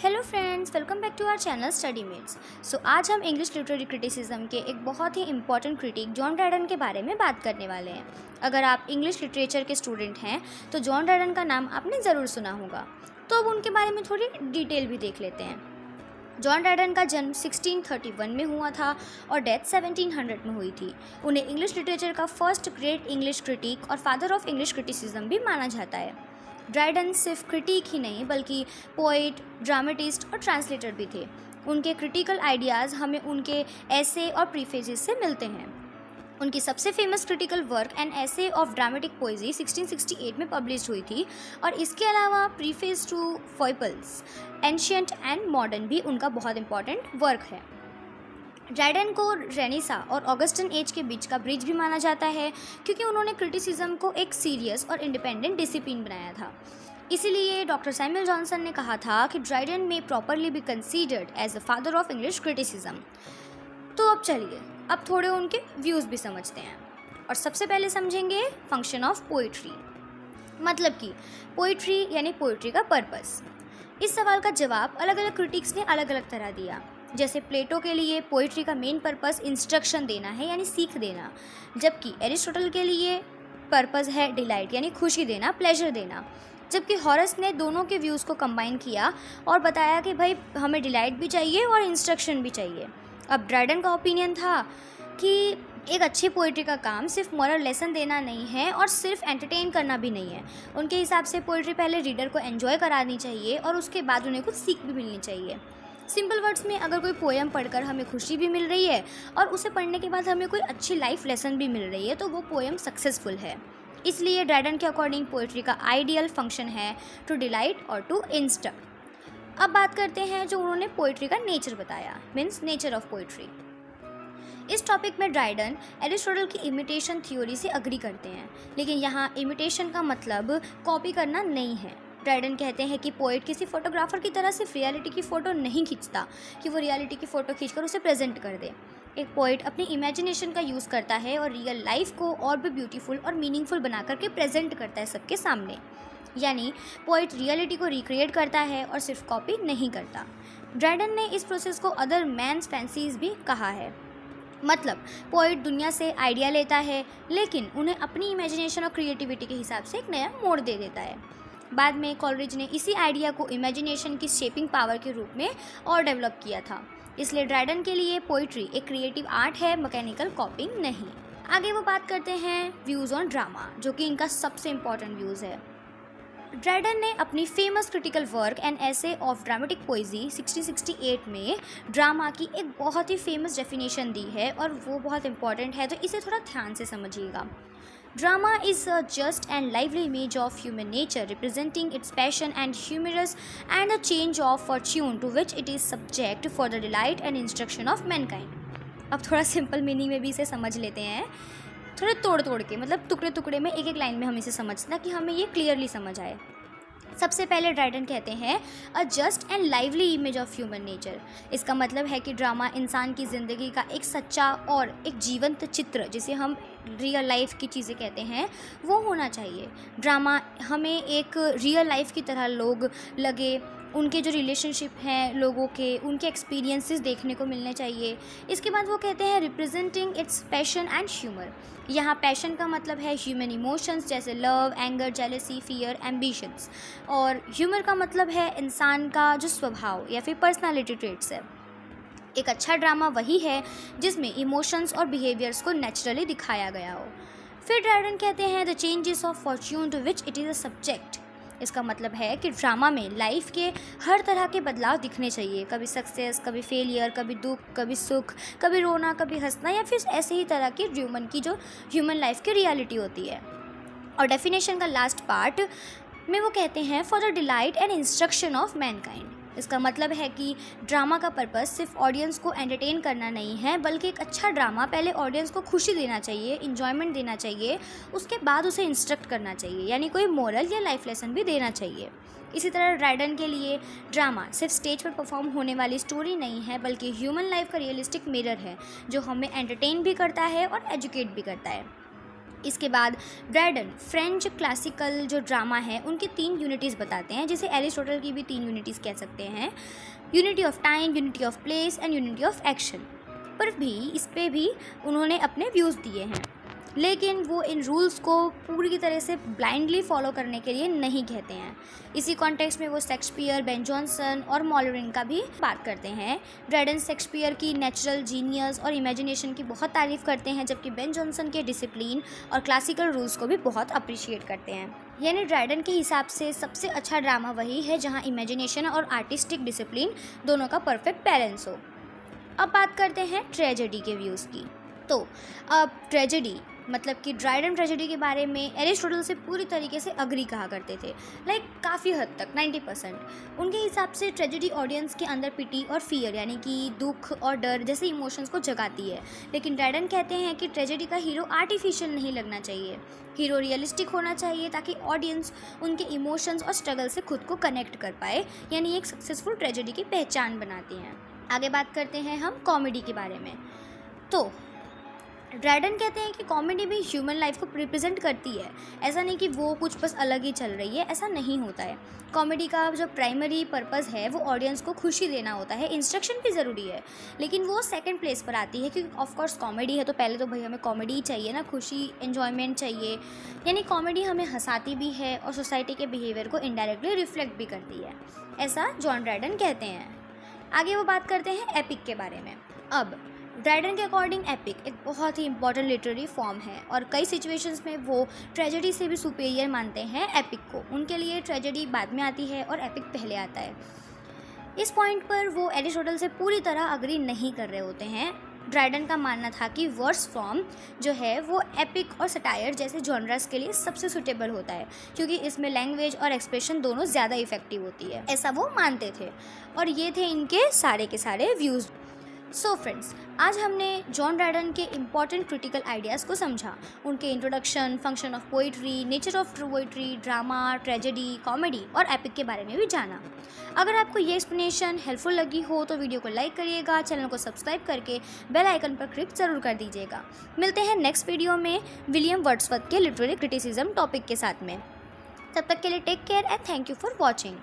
Hello friends, welcome back to our channel study mates. आज हम English literary criticism के एक बहुत ही इंपॉर्टेंट क्रिटिक जॉन ड्राइडन के बारे में बात करने वाले हैं। अगर आप इंग्लिश लिटरेचर के स्टूडेंट हैं तो जॉन ड्राइडन का नाम आपने ज़रूर सुना होगा। तो अब उनके बारे में थोड़ी डिटेल भी देख लेते हैं। जॉन ड्राइडन का जन्म 1631 में हुआ था और डेथ 1700 में हुई थी। उन्हें इंग्लिश लिटरेचर का फर्स्ट ग्रेट इंग्लिश क्रिटिक और फादर ऑफ इंग्लिश क्रिटिसिज्म भी माना जाता है। ड्राइडन सिर्फ क्रिटिक ही नहीं बल्कि पोइट, ड्रामेटिस्ट और ट्रांसलेटर भी थे। उनके क्रिटिकल आइडियाज़ हमें उनके ऐसे और प्रीफेजेस से मिलते हैं। उनकी सबसे famous critical work an essay of dramatic poesy 1668 में पब्लिश हुई थी और इसके अलावा preface to fables ancient and modern भी उनका बहुत इंपॉर्टेंट वर्क है। ड्राइडन को रेनेसा और ऑगस्टन एज के बीच का ब्रिज भी माना जाता है क्योंकि उन्होंने क्रिटिसिज्म को एक सीरियस और इंडिपेंडेंट डिसिप्लिन बनाया था। इसीलिए डॉक्टर सैमुअल जॉनसन ने कहा था कि Dryden may properly be considered as the father of English criticism. तो अब चलिए अब थोड़े उनके व्यूज़ भी समझते हैं और सबसे पहले समझेंगे फंक्शन ऑफ पोइट्री, मतलब कि पोइट्री यानी पोइट्री का पर्पस। इस सवाल का जवाब अलग अलग क्रिटिक्स ने अलग अलग तरह दिया। जैसे प्लेटो के लिए पोइट्री का मेन पर्पस इंस्ट्रक्शन देना है यानी सीख देना, जबकि एरिस्टोटल के लिए पर्पस है डिलाइट यानी खुशी देना, प्लेजर देना। जबकि हॉरस ने दोनों के व्यूज़ को कंबाइन किया और बताया कि भाई हमें डिलाइट भी चाहिए और इंस्ट्रक्शन भी चाहिए। अब ड्राइडन का ओपिनियन था कि एक अच्छी पोइट्री का काम सिर्फ मॉरल लेसन देना नहीं है और सिर्फ एंटरटेन करना भी नहीं है। उनके हिसाब से पोइट्री पहले रीडर को एंजॉय करानी चाहिए और उसके बाद उन्हें कुछ सीख भी मिलनी चाहिए। सिंपल वर्ड्स में अगर कोई पोएम पढ़कर हमें खुशी भी मिल रही है और उसे पढ़ने के बाद हमें कोई अच्छी लाइफ लेसन भी मिल रही है तो वो पोएम सक्सेसफुल है। इसलिए ड्राइडन के अकॉर्डिंग पोइट्री का आइडियल फंक्शन है टू डिलाइट और टू इंस्ट्रक्ट। अब बात करते हैं जो उन्होंने पोइट्री का नेचर बताया, मीन्स नेचर ऑफ पोइट्री। इस टॉपिक में ड्राइडन एरिस्टोटल की इमिटेशन थ्योरी से अग्री करते हैं, लेकिन यहाँ इमिटेशन का मतलब कॉपी करना नहीं है। ड्राइडन कहते हैं कि पोइट किसी फोटोग्राफर की तरह सिर्फ रियलिटी की फ़ोटो नहीं खींचता कि वो रियलिटी की फ़ोटो खींचकर उसे प्रेजेंट कर दे। एक पोइट अपनी इमेजिनेशन का यूज़ करता है और रियल लाइफ को और भी ब्यूटीफुल और मीनिंगफुल बना करके प्रेजेंट करता है सबके सामने। यानी पोइट रियलिटी को रिक्रिएट करता है और सिर्फ कॉपी नहीं करता। ड्राइडन ने इस प्रोसेस को अदर मैन्स फैंसीज भी कहा है, मतलब पोइट दुनिया से आइडिया लेता है लेकिन उन्हें अपनी इमेजिनेशन और क्रिएटिविटी के हिसाब से एक नया मोड़ दे देता है। बाद में कॉलरिज ने इसी आइडिया को इमेजिनेशन की शेपिंग पावर के रूप में और डेवलप किया था। इसलिए ड्राइडन के लिए पोइट्री एक क्रिएटिव आर्ट है, मैकेनिकल कॉपिंग नहीं। आगे वो बात करते हैं व्यूज़ ऑन ड्रामा, जो कि इनका सबसे इम्पॉर्टेंट व्यूज़ है। ड्राइडन ने अपनी famous critical work an essay of dramatic poesy 1668 में ड्रामा की एक बहुत ही फेमस डेफिनेशन दी है और वो बहुत इंपॉर्टेंट है, तो इसे थोड़ा ध्यान से समझिएगा। Drama is a just and lively image of human nature, representing its passion and humorous and the change of fortune to which it is subject for the delight and instruction of mankind. अब थोड़ा simple meaning में भी इसे समझ लेते हैं, थोड़े तोड़ तोड़ के, मतलब टुकड़े टुकड़े में एक एक लाइन में हम इसे समझना कि हमें ये क्लियरली समझ आए। सबसे पहले ड्राइडन कहते हैं अ just and lively image of human nature. इसका मतलब है कि ड्रामा इंसान की ज़िंदगी का एक सच्चा और एक जीवंत चित्र, जिसे हम रियल लाइफ की चीज़ें कहते हैं, वो होना चाहिए। ड्रामा हमें एक रियल लाइफ की तरह लोग लगे, उनके जो रिलेशनशिप हैं लोगों के, उनके एक्सपीरियंसेस देखने को मिलने चाहिए। इसके बाद वो कहते हैं representing it's passion and humour. यहाँ पैशन का मतलब है ह्यूमन इमोशंस जैसे love, anger, jealousy, fear, ambitions, और ह्यूमर का मतलब है इंसान का जो स्वभाव या फिर पर्सनालिटी ट्रेट्स है। एक अच्छा ड्रामा वही है जिसमें इमोशंस और बिहेवियर्स को नेचुरली दिखाया गया हो। फिर ड्राइडन कहते हैं the changes of fortune to which it is a subject. इसका मतलब है कि ड्रामा में लाइफ के हर तरह के बदलाव दिखने चाहिए, कभी सक्सेस, कभी फेलियर, कभी दुख, कभी सुख, कभी रोना, कभी हंसना, या फिर ऐसे ही तरह की ह्यूमन लाइफ की रियलिटी होती है। और डेफिनेशन का लास्ट पार्ट में वो कहते हैं for the delight and instruction of Mankind. इसका मतलब है कि ड्रामा का पर्पस सिर्फ ऑडियंस को एंटरटेन करना नहीं है, बल्कि एक अच्छा ड्रामा पहले ऑडियंस को खुशी देना चाहिए, इन्जॉयमेंट देना चाहिए, उसके बाद उसे इंस्ट्रक्ट करना चाहिए, यानी कोई मोरल या लाइफ लेसन भी देना चाहिए। इसी तरह ड्राइडन के लिए ड्रामा सिर्फ स्टेज पर परफॉर्म होने वाली स्टोरी नहीं है, बल्कि ह्यूमन लाइफ का रियलिस्टिक मिरर है जो हमें एंटरटेन भी करता है और एजुकेट भी करता है। इसके बाद ड्रैडन फ्रेंच क्लासिकल जो ड्रामा है उनकी 3 यूनिटीज़ बताते हैं, जिसे एरिस्टोटल की भी 3 यूनिटीज़ कह सकते हैं, unity of time, unity of place and unity of action. पर भी इस पे भी उन्होंने अपने व्यूज़ दिए हैं, लेकिन वो इन रूल्स को पूरी तरह से ब्लाइंडली फॉलो करने के लिए नहीं कहते हैं। इसी कॉन्टेक्स्ट में वो शेक्सपियर, बेन जॉनसन और मॉलरिन का भी बात करते हैं। ड्रैडन शेक्सपियर की नेचुरल जीनियस और इमेजिनेशन की बहुत तारीफ़ करते हैं, जबकि बेन जॉनसन के डिसिप्लिन और क्लासिकल रूल्स को भी बहुत अप्रिशिएट करते हैं। यानी ड्रैडन के हिसाब से सबसे अच्छा ड्रामा वही है जहाँ इमेजिनेशन और आर्टिस्टिक डिसिप्लिन दोनों का परफेक्ट बैलेंस हो। अब बात करते हैं ट्रेजेडी के व्यूज़ की। तो अब ट्रेजेडी मतलब कि ड्रैडन ट्रेजेडी के बारे में एरिस्टोटल से पूरी तरीके से अग्री कहा करते थे, काफ़ी हद तक 90%। उनके हिसाब से ट्रेजेडी ऑडियंस के अंदर पिटी और फियर यानी कि दुख और डर जैसे इमोशंस को जगाती है, लेकिन ड्रैडन कहते हैं कि ट्रेजेडी का हीरो आर्टिफिशियल नहीं लगना चाहिए, हीरो रियलिस्टिक होना चाहिए ताकि ऑडियंस उनके इमोशंस और स्ट्रगल से खुद को कनेक्ट कर पाए, यानी एक सक्सेसफुल ट्रेजेडी की पहचान बनाती हैं। आगे बात करते हैं हम कॉमेडी के बारे में। तो ड्रैडन कहते हैं कि कॉमेडी भी ह्यूमन लाइफ को रिप्रेजेंट करती है, ऐसा नहीं कि वो कुछ बस अलग ही चल रही है, ऐसा नहीं होता है। कॉमेडी का जो प्राइमरी पर्पस है वो ऑडियंस को खुशी देना होता है, इंस्ट्रक्शन भी ज़रूरी है, लेकिन वो सेकंड प्लेस पर आती है, क्योंकि ऑफकोर्स कॉमेडी है तो पहले तो भाई हमें कॉमेडी ही चाहिए ना, खुशी एन्जॉयमेंट चाहिए। यानी कॉमेडी हमें हंसाती भी है और सोसाइटी के बिहेवियर को इनडायरेक्टली रिफ्लेक्ट भी करती है, ऐसा जॉन ड्रैडन कहते हैं। आगे वो बात करते हैं एपिक के बारे में। अब ड्रैडन के अकॉर्डिंग एपिक एक बहुत ही इंपॉर्टेंट लिटरेरी फॉर्म है और कई सिचुएशंस में वो ट्रेजेडी से भी सुपीरियर मानते हैं एपिक को। उनके लिए ट्रेजेडी बाद में आती है और एपिक पहले आता है। इस पॉइंट पर वो एरिस्टोटल से पूरी तरह अग्री नहीं कर रहे होते हैं। ड्रैडन का मानना था कि वर्स फॉर्म जो है वो एपिक और सटायर जैसे जॉनर्स के लिए सबसे सुटेबल होता है, क्योंकि इसमें लैंग्वेज और एक्सप्रेशन दोनों ज़्यादा इफेक्टिव होती है, ऐसा वो मानते थे। और ये थे इनके सारे के सारे व्यूज़। सो फ्रेंड्स, आज हमने जॉन ड्रैडन के इम्पॉर्टेंट क्रिटिकल आइडियाज़ को समझा, उनके introduction, function of poetry, nature of true poetry, drama, tragedy, comedy और एपिक के बारे में भी जाना। अगर आपको ये एक्सप्लेनेशन हेल्पफुल लगी हो तो वीडियो को लाइक करिएगा, चैनल को सब्सक्राइब करके बेल आइकन पर क्लिक ज़रूर कर दीजिएगा। मिलते हैं नेक्स्ट वीडियो में विलियम वर्ड्सवर्थ के लिटरेरी क्रिटिसिज्म टॉपिक के साथ में। तब तक के लिए take care and thank you for watching.